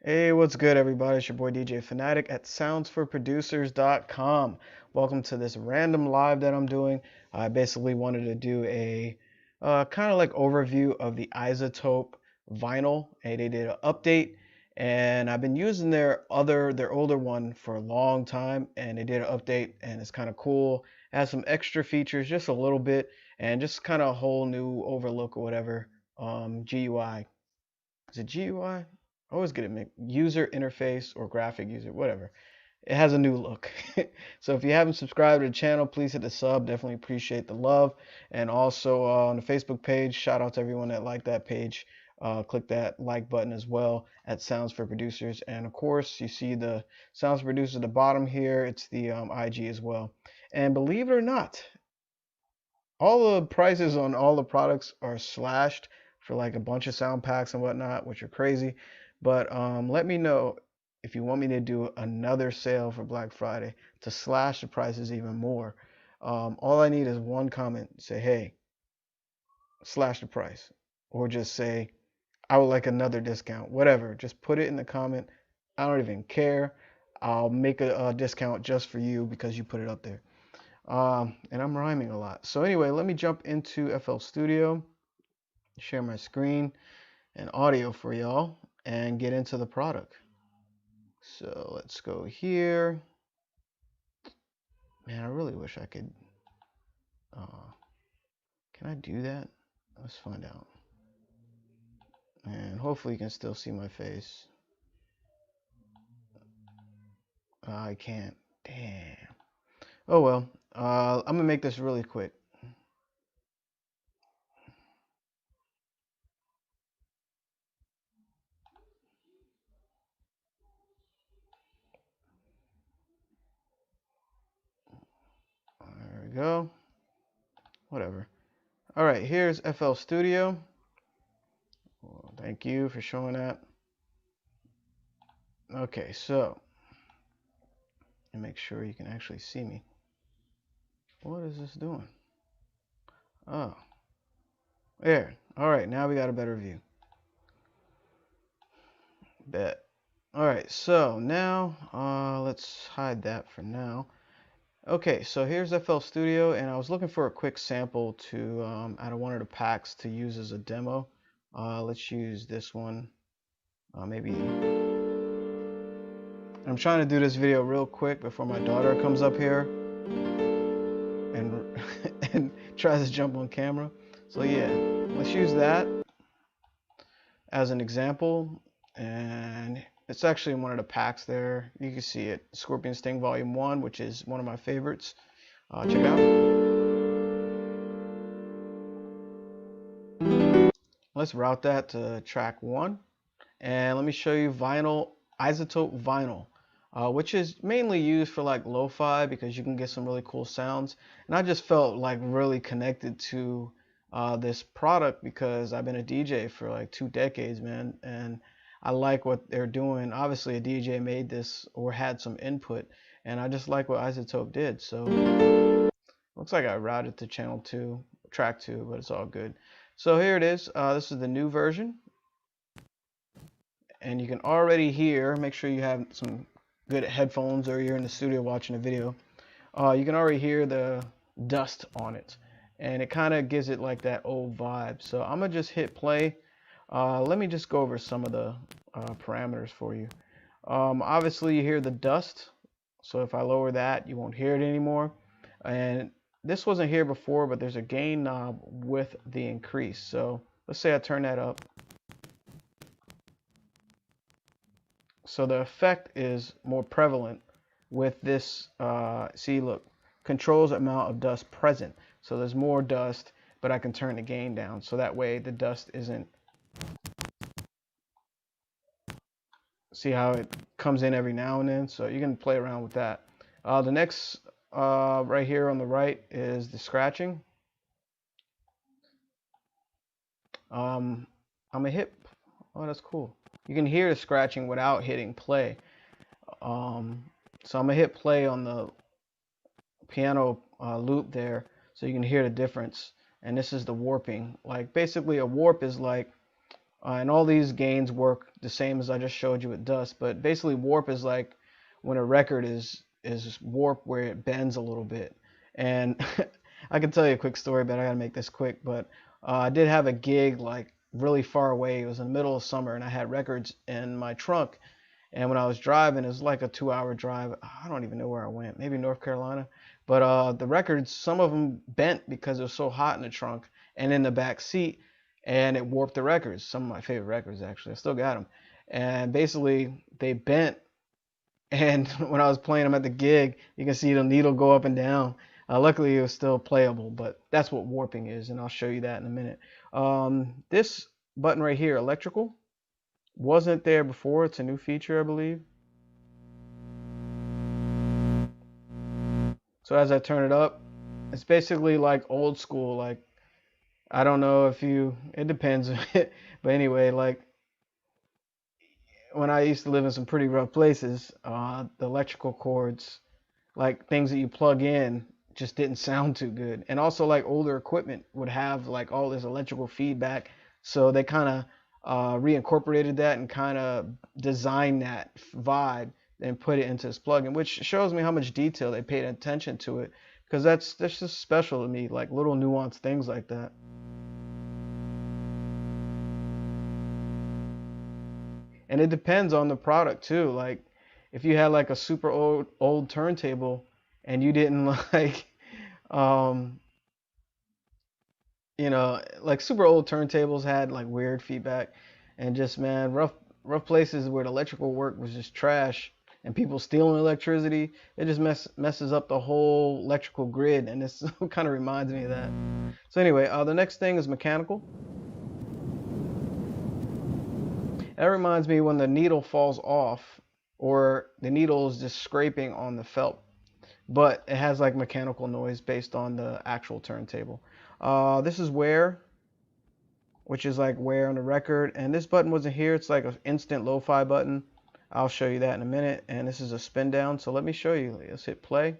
Hey, what's good, everybody? It's your boy DJ Fanatic at soundsforproducers.com. Welcome to this random live that I'm doing. I basically wanted to do a kind of like overview of the Izotope vinyl. And they did an update, and I've been using their older one for a long time, and they did an update, and it's kind of cool. It has some extra features, just a little bit, and just kind of a whole new overlook or whatever. GUI. Is it GUI? I always get it mixed. User interface or graphic user, whatever. It has a new look. So if you haven't subscribed to the channel, please hit the sub. Definitely appreciate the love. And also on the Facebook page, shout out to everyone that liked that page. Click that like button as well at Sounds for Producers. And of course, you see the Sounds for Producers at the bottom here. It's the IG as well. And believe it or not, all the prices on all the products are slashed for like a bunch of sound packs and whatnot, which are crazy. But let me know if you want me to do another sale for Black Friday to slash the prices even more. All I need is one comment. Say, hey, slash the price. Or just say, I would like another discount. Whatever. Just put it in the comment. I don't even care. I'll make a discount just for you because you put it up there. And I'm rhyming a lot. So anyway, let me jump into FL Studio, share my screen and audio for y'all, and get into the product. So let's go here. Man, I really wish I could. Uh, can I do that? Let's find out. And hopefully you can still see my face. I can't. Damn. Oh well. I'm gonna make this really quick. There we go. Whatever. All right, here's FL Studio. Well, thank you for showing that. Okay, so and make sure you can actually see me. What is this doing? Oh, there. All right, now we got a better view. Bet. All right, so now let's hide that for now. Okay, so here's FL Studio, and I was looking for a quick sample to out of one of the packs to use as a demo. Let's use this one. Maybe I'm trying to do this video real quick before my daughter comes up here and and tries to jump on camera. So yeah, let's use that as an example. And it's actually in one of the packs there. You can see it, Scorpion Sting Volume 1, which is one of my favorites. Check it out. Let's route that to track 1. And let me show you vinyl, Izotope vinyl, which is mainly used for like lo-fi because you can get some really cool sounds. And I just felt like really connected to this product because I've been a DJ for like 2 decades, man, and I like what they're doing. Obviously, a DJ made this or had some input, and I just like what Izotope did. So looks like I routed to channel 2, track 2, but it's all good. So here it is. This is the new version, and you can already hear, make sure you have some good headphones or you're in the studio watching a video. You can already hear the dust on it, and it kind of gives it like that old vibe. So I'm gonna just hit play. Let me just go over some of the parameters for you. Obviously you hear the dust, so if I lower that you won't hear it anymore. And this wasn't here before, but there's a gain knob with the increase. So let's say I turn that up. So the effect is more prevalent with this. See, look, controls amount of dust present. So there's more dust, but I can turn the gain down. So that way the dust isn't. See how it comes in every now and then. So you can play around with that. The next right here on the right is the scratching. I'm gonna hit. Oh, that's cool. You can hear the scratching without hitting play. So I'm gonna hit play on the piano loop there, so you can hear the difference. And this is the warping. Like basically, a warp is like And all these gains work the same as I just showed you with dust. But basically, warp is like when a record is warp where it bends a little bit. And I can tell you a quick story, but I gotta make this quick. But I did have a gig like really far away. It was in the middle of summer, and I had records in my trunk. And when I was driving, it was like a 2-hour drive. I don't even know where I went. Maybe North Carolina. But the records, some of them bent because it was so hot in the trunk and in the back seat, and it warped the records. Some of my favorite records, actually. I still got them. And basically, they bent. And when I was playing them at the gig, you can see the needle go up and down. Luckily, it was still playable, but that's what warping is, and I'll show you that in a minute. This button right here, electrical, wasn't there before. It's a new feature, I believe. So as I turn it up, it's basically like old school. Like, I don't know if you, it depends. But anyway, like when I used to live in some pretty rough places, the electrical cords, like things that you plug in, just didn't sound too good. And also, like older equipment would have like all this electrical feedback. So they kind of reincorporated that and kind of designed that vibe and put it into this plugin, which shows me how much detail they paid attention to it. Because that's just special to me, like little nuanced things like that. And it depends on the product too. Like if you had like a super old turntable and you didn't like um like super old turntables had like weird feedback, and just man, rough places where the electrical work was just trash and people stealing electricity, it just messes up the whole electrical grid, and this kind of reminds me of that. So anyway, the next thing is mechanical. That reminds me when the needle falls off or the needle is just scraping on the felt, but it has like mechanical noise based on the actual turntable. This is wear, which is like wear on the record, and this button wasn't here. It's like an instant lo-fi button. I'll show you that in a minute. And this is a spin down, so let me show you. Let's hit play.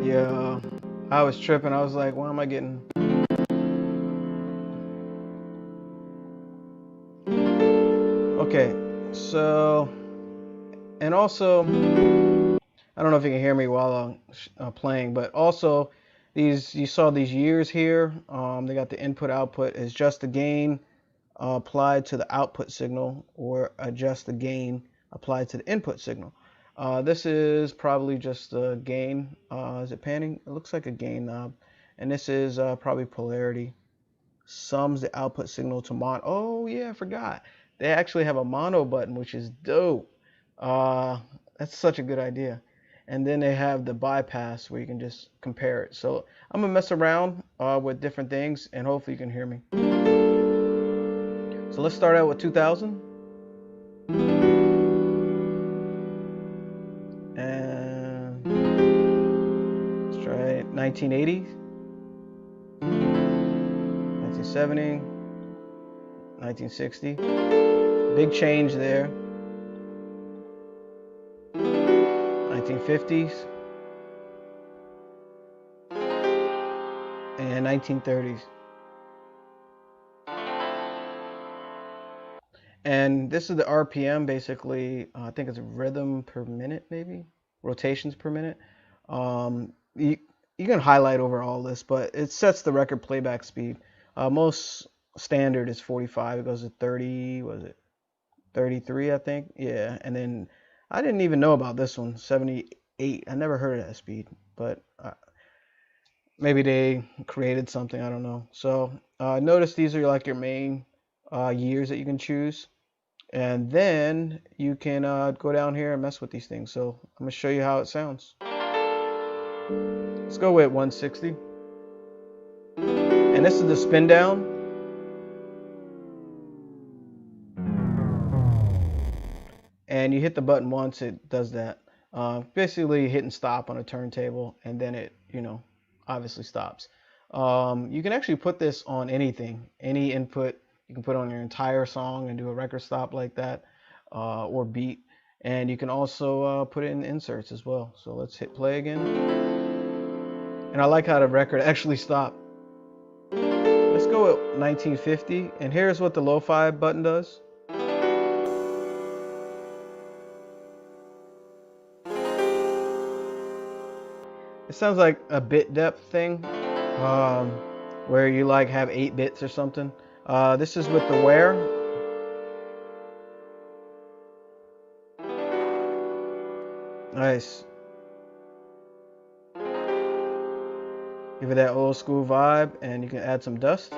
Yeah, I was tripping. I was like, why am I getting... Okay, so, and also, I don't know if you can hear me while I'm playing, but also you saw these years here. They got the input output is just the gain applied to the output signal, or adjust the gain applied to the input signal. This is probably just the gain. Is it panning? It looks like a gain knob. And this is probably polarity. Sums the output signal to mono. Oh yeah, I forgot. They actually have a mono button, which is dope. That's such a good idea. And then they have the bypass where you can just compare it. So I'm gonna mess around with different things, and hopefully you can hear me. So let's start out with 2000. And let's try 1980, 1970, 1960. Big change there. 1950s and 1930s. And this is the RPM, basically. I think it's rhythm per minute, maybe rotations per minute. You can highlight over all this, but it sets the record playback speed. Most standard is 45. It goes to 30. Was it 33? I think. Yeah. And then I didn't even know about this one, 78. I never heard of that speed, but maybe they created something. I don't know. So notice these are like your main years that you can choose. And then you can go down here and mess with these things. So I'm going to show you how it sounds. Let's go with 160. And this is the spin down. And you hit the button once, it does that. Basically hitting stop on a turntable, and then it, obviously stops. You can actually put this on anything, any input. You can put on your entire song and do a record stop like that, or beat. And you can also put it in inserts as well. So let's hit play again. And I like how the record actually stopped. Let's go with 1950. And here's what the lo-fi button does. It sounds like a bit depth thing, where you like have 8 bits or something. This is with the wear. Nice. Give it that old school vibe, and you can add some dust.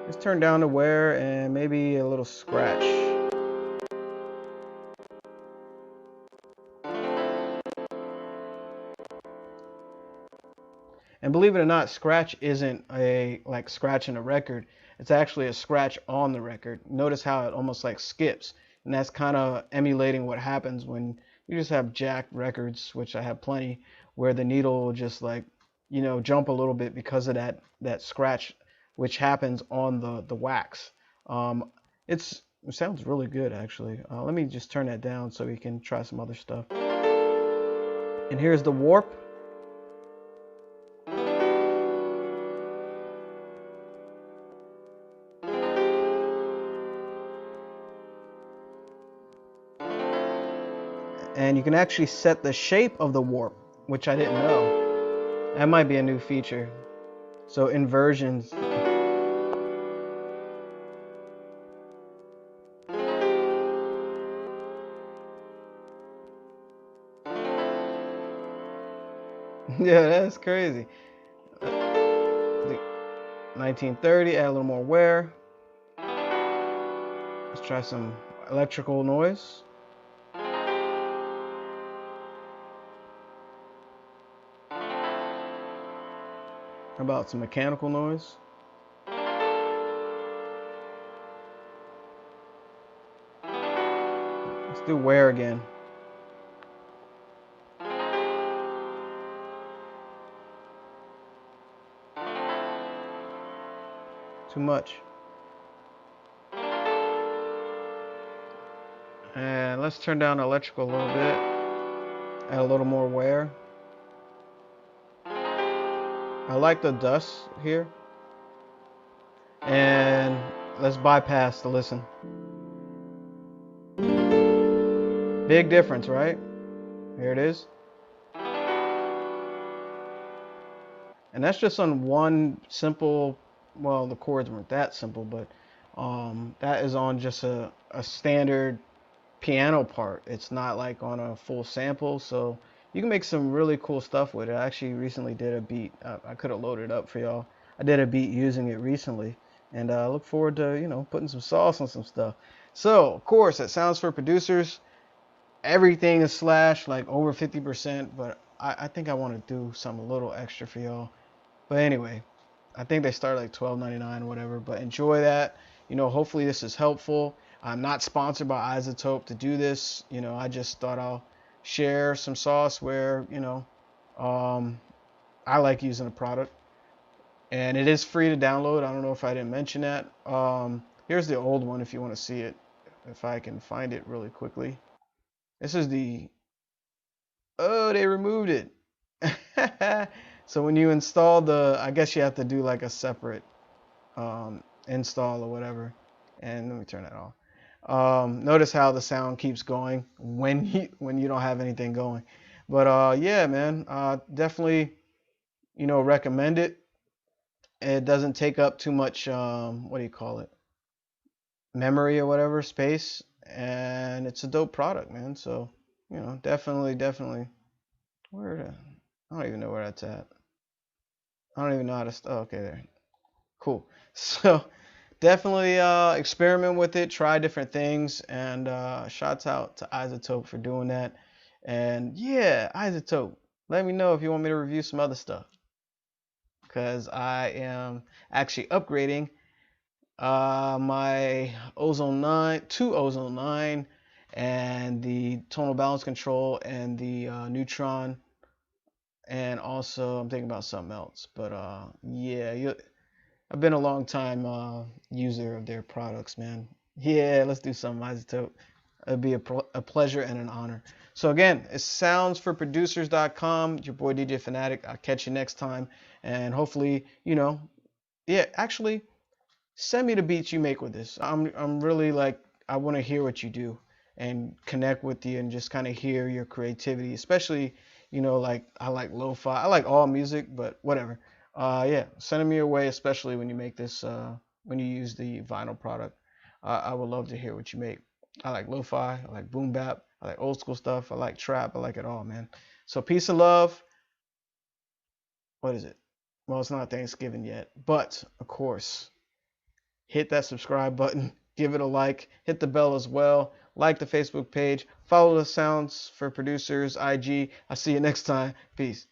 Let's turn down the wear and maybe a little scratch. And believe it or not, scratch isn't a like scratching a record. It's actually a scratch on the record. Notice how it almost like skips. And that's kind of emulating what happens when you just have jacked records, which I have plenty, where the needle will just like, jump a little bit because of that scratch, which happens on the wax. Um, it sounds really good actually. Let me just turn that down so we can try some other stuff. And here's the warp. And you can actually set the shape of the warp, which I didn't know. That might be a new feature. So inversions. Yeah, that's crazy. 1930, add a little more wear. Let's try some electrical noise. How about some mechanical noise? Let's do wear again. Too much. And let's turn down the electrical a little bit. Add a little more wear. I like the dust here. And let's bypass the listen. Big difference, right? Here it is. And that's just on one simple, well, the chords weren't that simple, but that is on just a standard piano part. It's not like on a full sample, so you can make some really cool stuff with it. I actually recently did a beat. I could have loaded it up for y'all. I did a beat using it recently, and I look forward to putting some sauce on some stuff. So of course, at Sounds for Producers, everything is slashed like over 50%, but I think I want to do something a little extra for y'all. But anyway, I think they start like $12.99 or whatever. But enjoy that. Hopefully this is helpful. I'm not sponsored by Izotope to do this. I just thought I'll share some sauce where, I like using the product. And it is free to download. I don't know if I didn't mention that. Here's the old one if you want to see it. If I can find it really quickly. This is oh, they removed it. So when you install I guess you have to do like a separate install or whatever. And let me turn that off. Notice how the sound keeps going when you don't have anything going. But yeah, man, definitely recommend it. It doesn't take up too much what do you call it? Memory or whatever, space, and it's a dope product, man. So definitely. Where? I don't even know where that's at. I don't even know how to. Oh, okay, there. Cool. So definitely experiment with it, try different things, and shouts out to Izotope for doing that. And yeah, Izotope, let me know if you want me to review some other stuff, because I am actually upgrading my Ozone 9 to Ozone 9, and the tonal balance control and the neutron and also I'm thinking about something else. But yeah, I've been a long time user of their products, man. Yeah, let's do some Isotope. It'd be a pleasure and an honor. So again, it's soundsforproducers.com. Your boy DJ Fanatic. I'll catch you next time, and hopefully, yeah, actually, send me the beats you make with this. I'm really like, I want to hear what you do and connect with you and just kind of hear your creativity, especially, like I like lo-fi. I like all music, but whatever. Yeah, send them your way, especially when you make this when you use the vinyl product. I would love to hear what you make. I like lo-fi, I like boom bap, I like old school stuff, I like trap, I like it all, man. So peace and love. What is it? Well, it's not Thanksgiving yet, but of course, hit that subscribe button, give it a like, hit the bell as well, like the Facebook page, follow the Sounds for Producers IG. I'll see you next time. Peace.